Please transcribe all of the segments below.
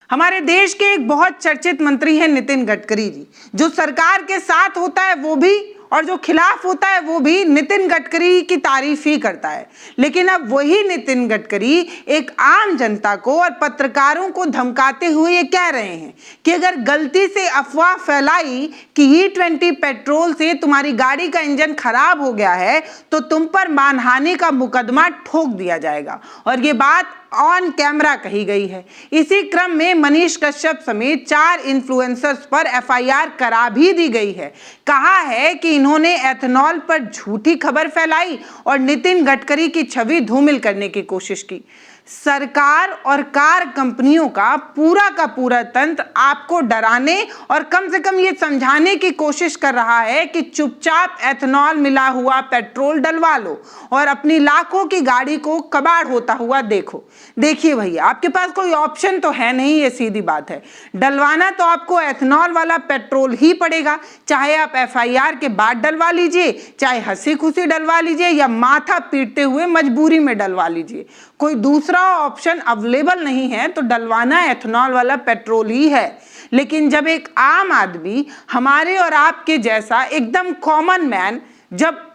हमारे देश के एक बहुत चर्चित मंत्री हैं नितिन गडकरी जी। जो सरकार के साथ होता है वो भी और जो खिलाफ होता है वो भी नितिन गडकरी की तारीफ ही करता है। लेकिन अब वही नितिन गडकरी एक आम जनता को और पत्रकारों को धमकाते हुए ये कह रहे हैं कि अगर गलती से अफवाह फैलाई कि E20 पेट्रोल से तुम्हारी गाड़ी का इंजन खराब हो गया है तो तुम पर मानहानि का मुकदमा ठोक दिया जाएगा। और ये बात ऑन कैमरा कही गई है। इसी क्रम में मनीष कश्यप समेत 4 इन्फ्लुएंसर्स पर FIR करा भी दी गई है। कहा है कि इन्होंने एथेनॉल पर झूठी खबर फैलाई और नितिन गडकरी की छवि धूमिल करने की कोशिश की। सरकार और कार कंपनियों का पूरा तंत्र आपको डराने और कम से कम ये समझाने की कोशिश कर रहा है कि चुपचाप एथेनॉल मिला हुआ पेट्रोल डलवा लो और अपनी लाखों की गाड़ी को कबाड़ होता हुआ देखो। देखिए भैया, आपके पास कोई ऑप्शन तो है नहीं, ये सीधी बात है। डलवाना तो आपको एथेनॉल वाला पेट्रोल ही पड़ेगा, चाहे आप FIR के बाद डलवा लीजिए, चाहे हंसी खुशी डलवा लीजिए या माथा पीटते हुए मजबूरी में डलवा लीजिए। कोई दूसरा ऑप्शन अवेलेबल नहीं है तो डलवाना एथेनॉल वाला पेट्रोल ही है। लेकिन जब एक आम आदमी हमारे और आपके जैसा एकदम कॉमन मैन जब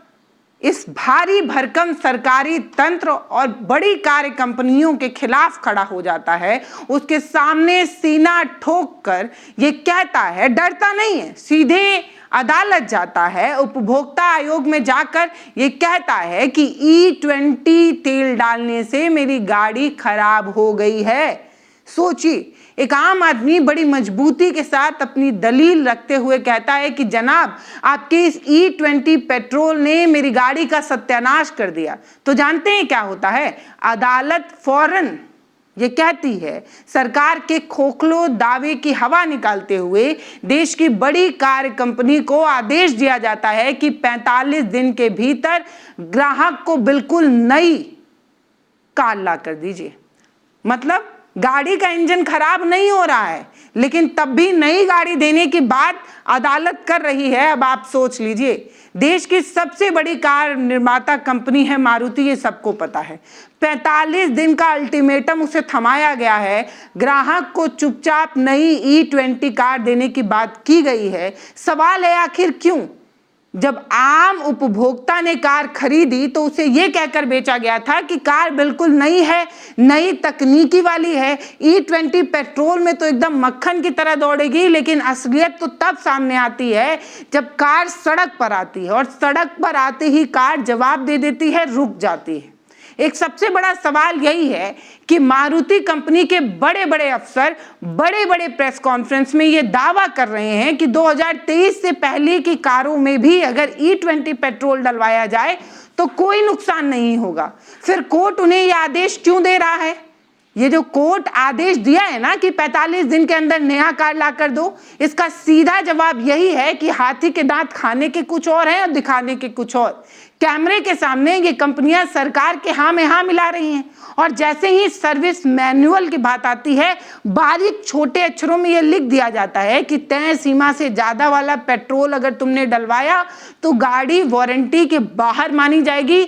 इस भारी भरकम सरकारी तंत्र और बड़ी कार कंपनियों के खिलाफ खड़ा हो जाता है, उसके सामने सीना ठोक कर ये कहता है, डरता नहीं है, सीधे अदालत जाता है, उपभोक्ता आयोग में जाकर ये कहता है कि E20 तेल डालने से मेरी गाड़ी खराब हो गई है। सोचिए, एक आम आदमी बड़ी मजबूती के साथ अपनी दलील रखते हुए कहता है कि जनाब, आपके इस E20 पेट्रोल ने मेरी गाड़ी का सत्यानाश कर दिया। तो जानते हैं क्या होता है? अदालत फौरन ये कहती है, सरकार के खोखलो दावे की हवा निकालते हुए देश की बड़ी कार कंपनी को आदेश दिया जाता है कि 45 दिन के भीतर ग्राहक को बिल्कुल नई कार ला कर दीजिए। मतलब गाड़ी का इंजन खराब नहीं हो रहा है, लेकिन तब भी नई गाड़ी देने की बात अदालत कर रही है। अब आप सोच लीजिए, देश की सबसे बड़ी कार निर्माता कंपनी है मारुति, ये सबको पता है। 45 दिन का अल्टीमेटम उसे थमाया गया है, ग्राहक को चुपचाप नई E20 कार देने की बात की गई है। सवाल है, आखिर क्यों? जब आम उपभोक्ता ने कार खरीदी तो उसे यह कहकर बेचा गया था कि कार बिल्कुल नई है, नई तकनीकी वाली है, E20 पेट्रोल में तो एकदम मक्खन की तरह दौड़ेगी। लेकिन असलियत तो तब सामने आती है जब कार सड़क पर आती है और सड़क पर आते ही कार जवाब दे देती है, रुक जाती है। एक सबसे बड़ा सवाल यही है कि मारुति कंपनी के बड़े बड़े अफसर बड़े बड़े प्रेस कॉन्फ्रेंस में ये दावा कर रहे हैं कि 2023 से पहले की कारों में भी अगर E20 पेट्रोल डलवाया जाए तो कोई नुकसान नहीं होगा। फिर कोर्ट उन्हें यह आदेश क्यों दे रहा है? ये जो कोर्ट आदेश दिया है ना कि 45 दिन के अंदर नया कार ला कर दो, इसका सीधा जवाब यही है कि हाथी के दांत खाने के कुछ और हैं और दिखाने के कुछ और। कैमरे के सामने ये कंपनियां सरकार के हाँ में हाँ मिला रही हैं और जैसे ही सर्विस मैनुअल की बात आती है, बारीक छोटे अक्षरों में ये लिख दिया जाता है कि तय सीमा से ज्यादा वाला पेट्रोल अगर तुमने डलवाया तो गाड़ी वारंटी के बाहर मानी जाएगी,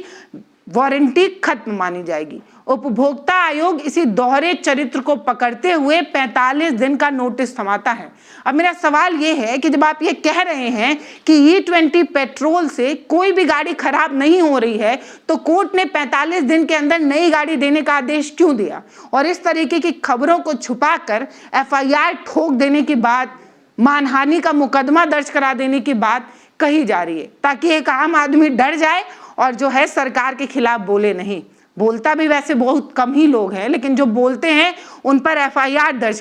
वारंटी खत्म मानी जाएगी। उपभोक्ता आयोग इसी दोहरे चरित्र को पकड़ते हुए 45 दिन का नोटिस थमाता है। अब मेरा सवाल यह है कि जब आप ये कह रहे हैं कि E20 पेट्रोल से कोई भी गाड़ी खराब नहीं हो रही है तो कोर्ट ने 45 दिन के अंदर नई गाड़ी देने का आदेश क्यों दिया? और इस तरीके की खबरों को छुपाकर FIR ठोक देने की बात, मानहानि का मुकदमा दर्ज करा देने की बात कही जा रही है ताकि एक आम आदमी डर जाए और जो है सरकार के खिलाफ बोले नहीं। बोलता भी वैसे बहुत कम ही लोग हैं, लेकिन जो बोलते हैं उन पर FIR दर्ज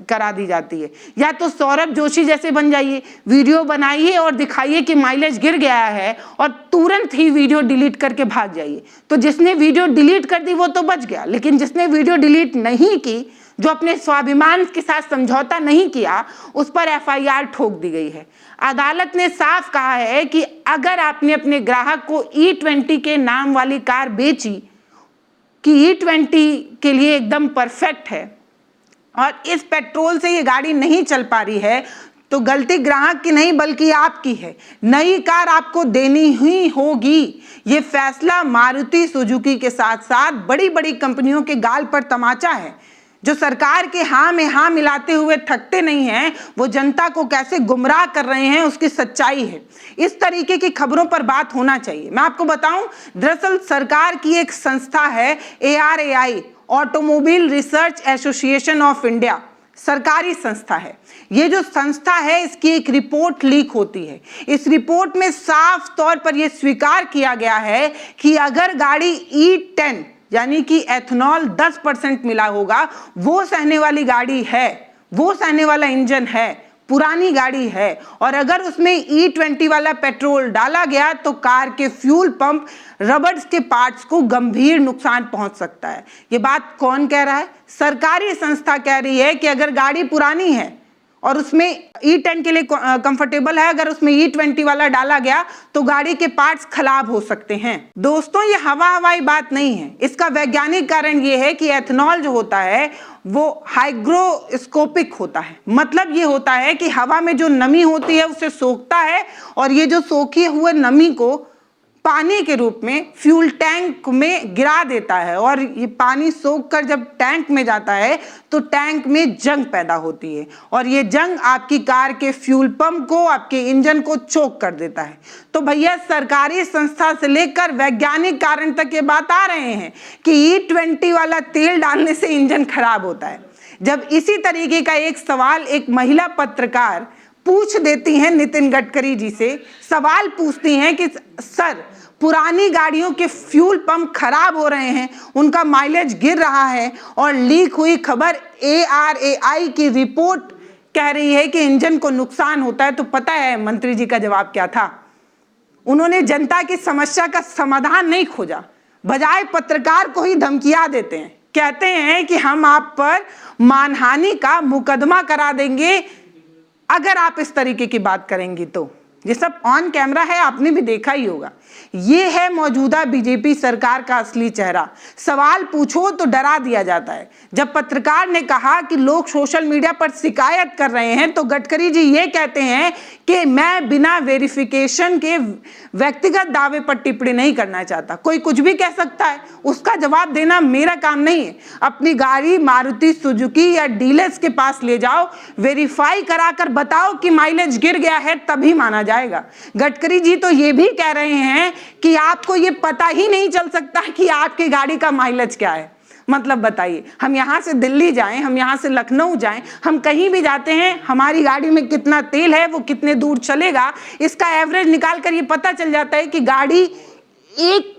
करा दी जाती है। या तो सौरभ जोशी जैसे बन जाइए, वीडियो बनाइए और दिखाइए कि माइलेज गिर गया है और तुरंत ही वीडियो डिलीट करके भाग जाइए। तो जिसने वीडियो डिलीट कर दी वो तो बच गया, लेकिन जिसने वीडियो डिलीट नहीं की, जो अपने स्वाभिमान के साथ समझौता नहीं किया, उस पर FIR ठोक दी गई है। अदालत ने साफ कहा है कि अगर आपने अपने ग्राहक को E20 के नाम वाली कार बेची कि E20 के लिए एकदम परफेक्ट है और इस पेट्रोल से ये गाड़ी नहीं चल पा रही है, तो गलती ग्राहक की नहीं बल्कि आपकी है। नई कार आपको देनी ही होगी। ये फैसला मारुति सुजुकी के साथ साथ बड़ी बड़ी कंपनियों के गाल पर तमाचा है। जो सरकार के हाँ में हाँ मिलाते हुए थकते नहीं हैं, वो जनता को कैसे गुमराह कर रहे हैं उसकी सच्चाई है। इस तरीके की खबरों पर बात होना चाहिए। मैं आपको बताऊं, दरअसल सरकार की एक संस्था है ARAI, automobile research association of India, सरकारी संस्था है। ये जो संस्था है इसकी एक रिपोर्ट लीक होती है। इस रिपोर्ट में साफ तौर पर यह स्वीकार किया गया है कि अगर गाड़ी E10 यानी कि एथनॉल 10% मिला होगा, वो सहने वाली गाड़ी है, वो सहने वाला इंजन है, पुरानी गाड़ी है, और अगर उसमें E20 वाला पेट्रोल डाला गया तो कार के फ्यूल पंप रबर्स के पार्ट्स को गंभीर नुकसान पहुंच सकता है। ये बात कौन कह रहा है? सरकारी संस्था कह रही है कि अगर गाड़ी पुरानी है और उसमें E10 के लिए कंफर्टेबल है, अगर उसमें E20 वाला डाला गया तो गाड़ी के पार्ट्स खराब हो सकते हैं। दोस्तों, ये हवाई बात नहीं है। इसका वैज्ञानिक कारण ये है कि एथनॉल जो होता है वो हाइग्रोस्कोपिक होता है। मतलब ये होता है कि हवा में जो नमी होती है उसे सोखता है, और ये जो सोखे हुए नमी को पानी के रूप में फ्यूल टैंक में गिरा देता है, और ये पानी सोखकर जब टैंक में जाता है तो टैंक में जंग पैदा होती है, और ये जंग आपकी कार के फ्यूल पंप को, आपके इंजन को चोक कर देता है। तो भैया, सरकारी संस्था से लेकर वैज्ञानिक कारण तक ये बात आ रहे हैं कि E20 वाला तेल डालने से इंजन खराब होता है। जब इसी तरीके का एक सवाल एक महिला पत्रकार पूछ देती हैं नितिन गडकरी जी से, सवाल पूछती हैं कि सर, पुरानी गाड़ियों के फ्यूल पंप खराब हो रहे हैं, उनका माइलेज गिर रहा है, और लीक हुई खबर ARAI की रिपोर्ट कह रही है कि इंजन को नुकसान होता है। तो पता है मंत्री जी का जवाब क्या था? उन्होंने जनता की समस्या का समाधान नहीं खोजा, बजाय पत्रकार को ही धमकियां देते हैं। कहते हैं कि हम आप पर मानहानि का मुकदमा करा देंगे अगर आप इस तरीके की बात करेंगी। तो ये सब ऑन कैमरा है, आपने भी देखा ही होगा। ये है मौजूदा बीजेपी सरकार का असली चेहरा। सवाल पूछो तो डरा दिया जाता है। जब पत्रकार ने कहा कि लोग सोशल मीडिया पर शिकायत कर रहे हैं, तो गडकरी जी ये कहते हैं कि मैं बिना वेरिफिकेशन के व्यक्तिगत दावे पर टिप्पणी नहीं करना चाहता। कोई कुछ भी कह सकता है, उसका जवाब देना मेरा काम नहीं है। अपनी गाड़ी मारुति सुजुकी या डीलर्स के पास ले जाओ, वेरीफाई कराकर बताओ कि माइलेज गिर गया है, तभी माना जाएगा। गडकरी जी तो ये भी कह रहे हैं कि आपको ये पता ही नहीं चल सकता कि आपकी गाड़ी का माइलेज क्या है। मतलब बताइए, हम यहाँ से दिल्ली जाएं, हम यहाँ से लखनऊ जाएं, हम कहीं भी जाते हैं, हमारी गाड़ी में कितना तेल है, वो कितने दूर चलेगा, इसका एवरेज निकाल कर ये पता चल जाता है कि गाड़ी 1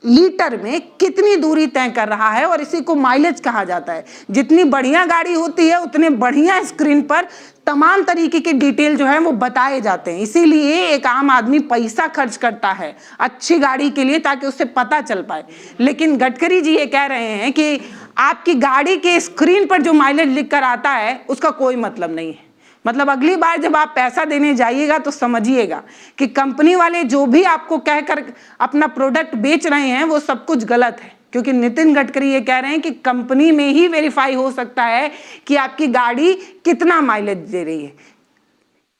लीटर में कितनी दूरी तय कर रहा है, और इसी को माइलेज कहा जाता है। जितनी बढ़िया गाड़ी होती है उतने बढ़िया स्क्रीन पर तमाम तरीके के डिटेल जो है वो बताए जाते हैं। इसीलिए एक आम आदमी पैसा खर्च करता है अच्छी गाड़ी के लिए, ताकि उससे पता चल पाए। लेकिन गडकरी जी ये कह रहे हैं कि आपकी गाड़ी के स्क्रीन पर जो माइलेज लिख कर आता है उसका कोई मतलब नहीं है। मतलब अगली बार जब आप पैसा देने जाइएगा तो समझिएगा कि कंपनी वाले जो भी आपको कहकर अपना प्रोडक्ट बेच रहे हैं वो सब कुछ गलत है। क्योंकि नितिन गडकरी ये कह रहे हैं कि कंपनी में ही वेरीफाई हो सकता है कि आपकी गाड़ी कितना माइलेज दे रही है।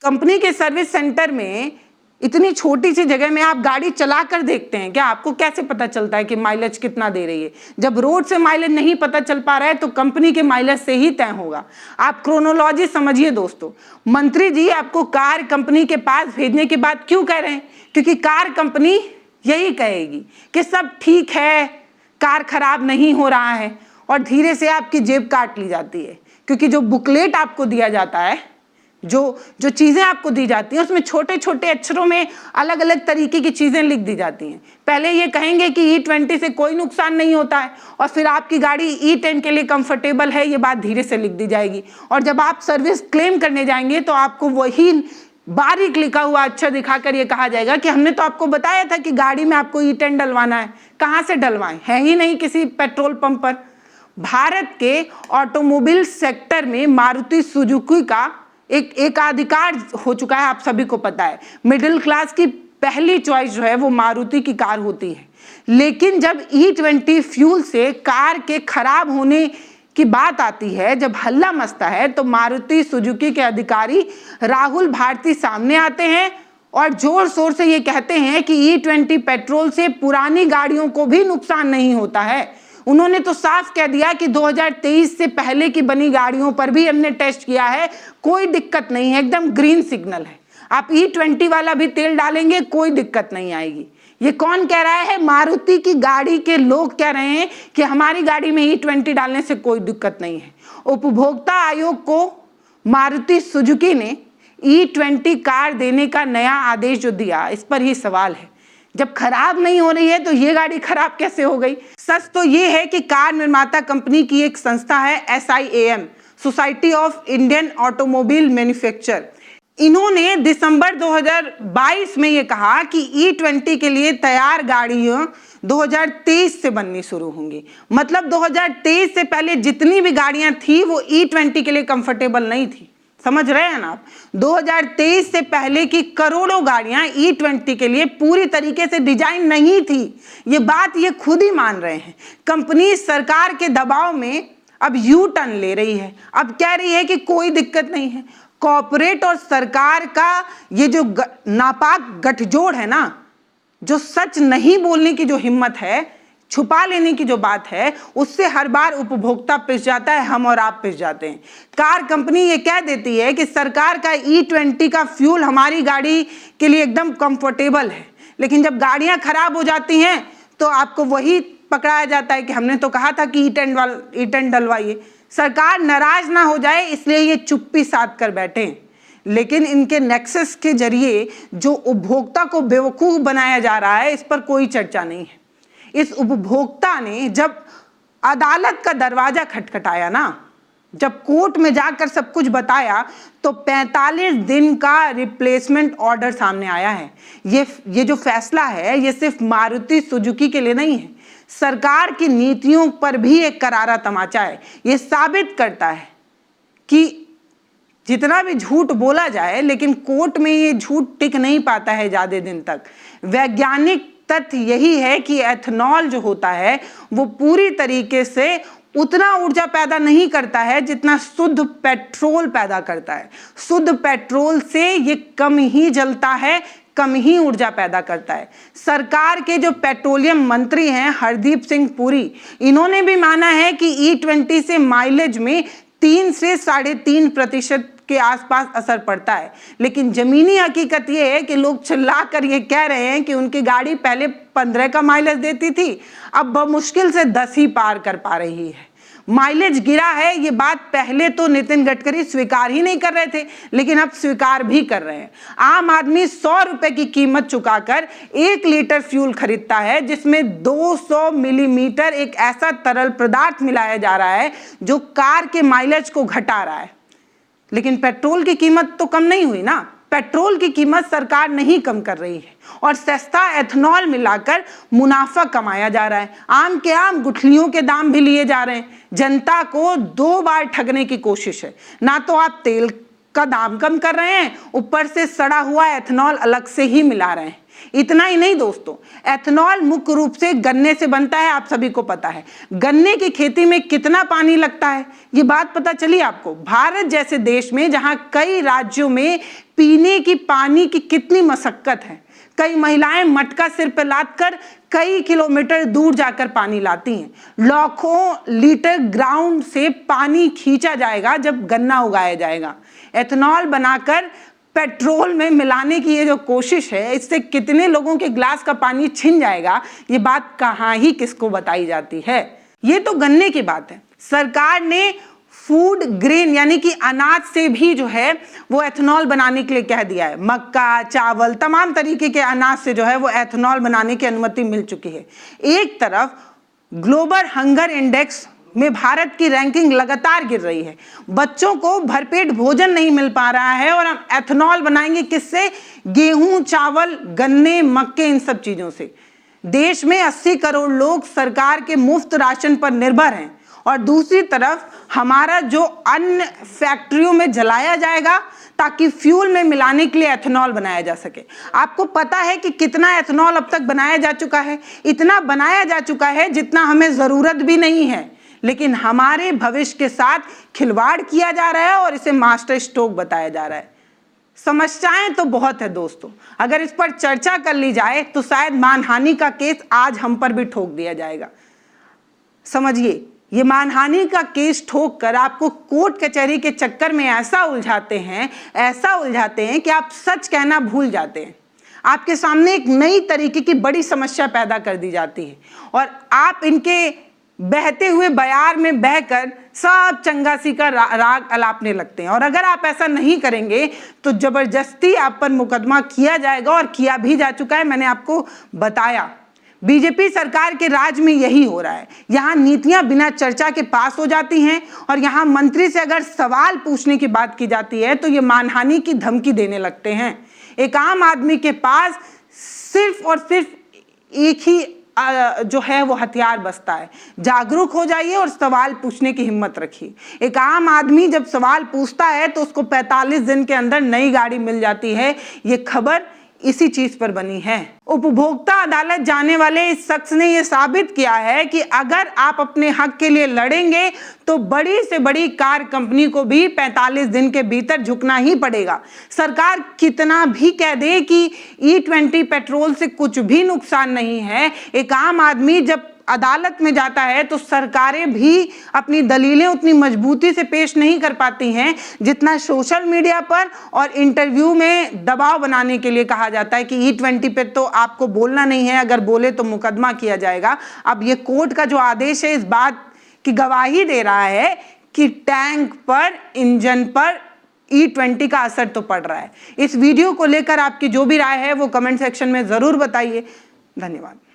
कंपनी के सर्विस सेंटर में इतनी छोटी सी जगह में आप गाड़ी चला कर देखते हैं क्या? आपको कैसे पता चलता है कि माइलेज कितना दे रही है? जब रोड से माइलेज नहीं पता चल पा रहा है तो कंपनी के माइलेज से ही तय होगा। आप क्रोनोलॉजी समझिए दोस्तों। मंत्री जी आपको कार कंपनी के पास भेजने के बाद क्यों कह रहे हैं? क्योंकि कार कंपनी यही कहेगी कि सब ठीक है, कार खराब नहीं हो रहा है, और धीरे से आपकी जेब काट ली जाती है। क्योंकि जो बुकलेट आपको दिया जाता है, जो चीजें आपको दी जाती हैं, उसमें छोटे छोटे अक्षरों में अलग अलग तरीके की चीजें लिख दी जाती हैं। पहले ये कहेंगे कि E20 से कोई नुकसान नहीं होता है, और फिर आपकी गाड़ी E10 के लिए कंफर्टेबल है, ये बात धीरे से लिख दी जाएगी। और जब आप सर्विस क्लेम करने जाएंगे तो आपको वही बारीक लिखा हुआ अक्षर दिखाकर ये कहा जाएगा कि हमने तो आपको बताया था कि गाड़ी में आपको E10 डलवाना है। कहाँ से डलवाएं? है ही नहीं किसी पेट्रोल पंप पर। भारत के ऑटोमोबाइल सेक्टर में मारुति सुजुकी का एक एकाधिकार हो चुका है, आप सभी को पता है। मिडिल क्लास की पहली चॉइस जो है वो मारुति की कार होती है। लेकिन जब E20 फ्यूल से कार के खराब होने की बात आती है, जब हल्ला मचता है, तो मारुति सुजुकी के अधिकारी राहुल भारती सामने आते हैं और जोर शोर से ये कहते हैं कि E20 पेट्रोल से पुरानी गाड़ियों को भी नुकसान नहीं होता है। उन्होंने तो साफ कह दिया कि 2023 से पहले की बनी गाड़ियों पर भी हमने टेस्ट किया है, कोई दिक्कत नहीं है, एकदम ग्रीन सिग्नल है। आप E20 वाला भी तेल डालेंगे कोई दिक्कत नहीं आएगी। ये कौन कह रहा है? मारुति की गाड़ी के लोग कह रहे हैं कि हमारी गाड़ी में E20 डालने से कोई दिक्कत नहीं है। उपभोक्ता आयोग को मारुति सुजुकी ने E20 कार देने का नया आदेश जो दिया, इस पर ही सवाल है। जब खराब नहीं हो रही है तो ये गाड़ी खराब कैसे हो गई? सच तो ये है कि कार निर्माता कंपनी की एक संस्था है SIAM, society of Indian automobile manufacturer, इन्होंने दिसंबर 2022 में ये कहा कि E20 के लिए तैयार गाड़ियां 2023 से बननी शुरू होंगी। मतलब 2023 से पहले जितनी भी गाड़ियां थी वो E20 के लिए कंफर्टेबल नहीं थी। समझ रहे हैं ना आप? 2023 से पहले की करोड़ों गाड़ियां E20 के लिए पूरी तरीके से डिजाइन नहीं थी। ये बात ये खुद ही मान रहे हैं। कंपनी सरकार के दबाव में अब यू टर्न ले रही है। अब कह रही है कि कोई दिक्कत नहीं है। कॉर्पोरेट और सरकार का ये जो नापाक गठजोड़ है ना, जो सच नहीं बोलने की जो हिम्मत है, छुपा लेने की जो बात है, उससे हर बार उपभोक्ता पिस जाता है, हम और आप पिस जाते हैं। कार कंपनी ये कह देती है कि सरकार का E20 का फ्यूल हमारी गाड़ी के लिए एकदम कंफर्टेबल है, लेकिन जब गाड़ियां खराब हो जाती हैं तो आपको वही पकड़ाया जाता है कि हमने तो कहा था कि E10 डलवाइए। सरकार नाराज ना हो जाए इसलिए ये चुप्पी साध कर बैठे हैं, लेकिन इनके नेक्सस के जरिए जो उपभोक्ता को बेवकूफ बनाया जा रहा है, इस पर कोई चर्चा नहीं है। इस उपभोक्ता ने जब अदालत का दरवाजा खटखटाया ना, जब कोर्ट में जाकर सब कुछ बताया, तो 45 दिन का रिप्लेसमेंट ऑर्डर सामने आया है। ये जो फैसला है ये सिर्फ मारुति सुजुकी के लिए नहीं है, सरकार की नीतियों पर भी एक करारा तमाचा है। ये साबित करता है कि जितना भी झूठ बोला जाए, लेकिन कोर्ट में ये झूठ टिक नहीं पाता है ज़्यादा दिन तक। वैज्ञानिक तथ्य यही है कि एथनॉल जो होता है वो पूरी तरीके से उतना ऊर्जा पैदा नहीं करता है जितना शुद्ध पेट्रोल पैदा करता है। शुद्ध पेट्रोल से ये कम ही जलता है, कम ही ऊर्जा पैदा करता है। सरकार के जो पेट्रोलियम मंत्री हैं हरदीप सिंह पुरी, इन्होंने भी माना है कि E20 से माइलेज में 3 से 3.5% के आसपास असर पड़ता है। लेकिन जमीनी हकीकत ये है कि लोग चिल्ला कर ये कह रहे हैं कि उनकी गाड़ी पहले 15 का माइलेज देती थी, अब मुश्किल से 10 ही पार कर पा रही है। माइलेज गिरा है, ये बात पहले तो नितिन गडकरी स्वीकार ही नहीं कर रहे थे, लेकिन अब स्वीकार भी कर रहे हैं। आम आदमी 100 रुपए की कीमत चुकाकर 1 लीटर फ्यूल खरीदता है, जिसमें 200 मिलीमीटर एक ऐसा तरल पदार्थ मिलाया जा रहा है जो कार के माइलेज को घटा रहा है। लेकिन पेट्रोल की कीमत तो कम नहीं हुई ना। पेट्रोल की कीमत सरकार नहीं कम कर रही है और सस्ता एथनॉल मिलाकर मुनाफा कमाया जा रहा है। आम के आम गुठलियों के दाम भी लिए जा रहे हैं। जनता को 2 बार ठगने की कोशिश है। ना तो आप तेल का दाम कम कर रहे हैं, ऊपर से सड़ा हुआ एथनॉल अलग से ही मिला रहे हैं। इतना ही नहीं दोस्तों, एथनॉल मुख्य रूप से गन्ने से बनता है, आप सभी को पता है। गन्ने की खेती में कितना पानी लगता है ये बात पता चली आपको? भारत जैसे देश में जहां कई राज्यों में पीने की पानी की कितनी मशक्कत है, कई महिलाएं मटका सिर पर लादकर कई किलोमीटर दूर जाकर पानी लाती हैं। लाखों लीटर ग्राउंड से पानी खींचा जाएगा जब गन्ना उगाया जाएगा। एथनॉल बनाकर पेट्रोल में मिलाने की ये जो कोशिश है, इससे कितने लोगों के गिलास का पानी छिन जाएगा, ये बात कहाँ ही किसको बताई जाती है। ये तो गन्ने की बात है। सरकार ने फूड ग्रेन यानी कि अनाज से भी जो है वो एथनॉल बनाने के लिए कह दिया है। मक्का, चावल, तमाम तरीके के अनाज से जो है वो एथनॉल बनाने की अनुमति मिल चुकी है। एक तरफ ग्लोबल हंगर इंडेक्स में भारत की रैंकिंग लगातार गिर रही है। बच्चों को भरपेट भोजन नहीं मिल पा रहा है और हम एथनॉल बनाएंगे किससे? गेहूं, चावल, गन्ने, मक्के, इन सब चीजों से। देश में 80 करोड़ लोग सरकार के मुफ्त राशन पर निर्भर हैं और दूसरी तरफ हमारा जो अन्न फैक्ट्रियों में जलाया जाएगा ताकि फ्यूल में मिलाने के लिए एथनॉल बनाया जा सके। आपको पता है कि कितना एथनॉल अब तक बनाया जा चुका है? इतना बनाया जा चुका है जितना हमें जरूरत भी नहीं है, लेकिन हमारे भविष्य के साथ खिलवाड़ किया जा रहा है और इसे मास्टर स्ट्रोक बताया जा रहा है। समस्याएं तो बहुत है दोस्तों, अगर इस पर चर्चा कर ली जाए तो शायद मानहानि का केस आज हम पर भी ठोक दिया जाएगा। समझिए, ये मानहानि का केस ठोक कर आपको कोर्ट कचहरी के चक्कर में ऐसा उलझाते हैं कि आप सच कहना भूल जाते हैं। आपके सामने एक नई तरीके की बड़ी समस्या पैदा कर दी जाती है और आप इनके बहते हुए बयार में बहकर सब चंगासी का राग अलापने लगते हैं। और अगर आप ऐसा नहीं करेंगे तो जबरदस्ती आप पर मुकदमा किया जाएगा और किया भी जा चुका है। मैंने आपको बताया, बीजेपी सरकार के राज में यही हो रहा है। यहाँ नीतियां बिना चर्चा के पास हो जाती हैं और यहाँ मंत्री से अगर सवाल पूछने की बात की जाती है तो ये मानहानि की धमकी देने लगते हैं। एक आम आदमी के पास सिर्फ और सिर्फ एक ही जो है वो हथियार बचता है। जागरूक हो जाइए और सवाल पूछने की हिम्मत रखिए। एक आम आदमी जब सवाल पूछता है तो उसको 45 दिन के अंदर नई गाड़ी मिल जाती है। ये खबर इसी चीज पर बनी है। उपभोक्ता अदालत जाने वाले इस शख्स ने यह साबित किया है कि अगर आप अपने हक के लिए लड़ेंगे तो बड़ी से बड़ी कार कंपनी को भी 45 दिन के भीतर झुकना ही पड़ेगा। सरकार कितना भी कह दे कि E20 पेट्रोल से कुछ भी नुकसान नहीं है, एक आम आदमी जब अदालत में जाता है तो सरकारें भी अपनी दलीलें उतनी मजबूती से पेश नहीं कर पाती हैं जितना सोशल मीडिया पर और इंटरव्यू में दबाव बनाने के लिए कहा जाता है कि E20 पे तो आपको बोलना नहीं है, अगर बोले तो मुकदमा किया जाएगा। अब ये कोर्ट का जो आदेश है इस बात की गवाही दे रहा है कि टैंक पर, इंजन पर E20 का असर तो पड़ रहा है। इस वीडियो को लेकर आपकी जो भी राय है वो कमेंट सेक्शन में जरूर बताइए। धन्यवाद।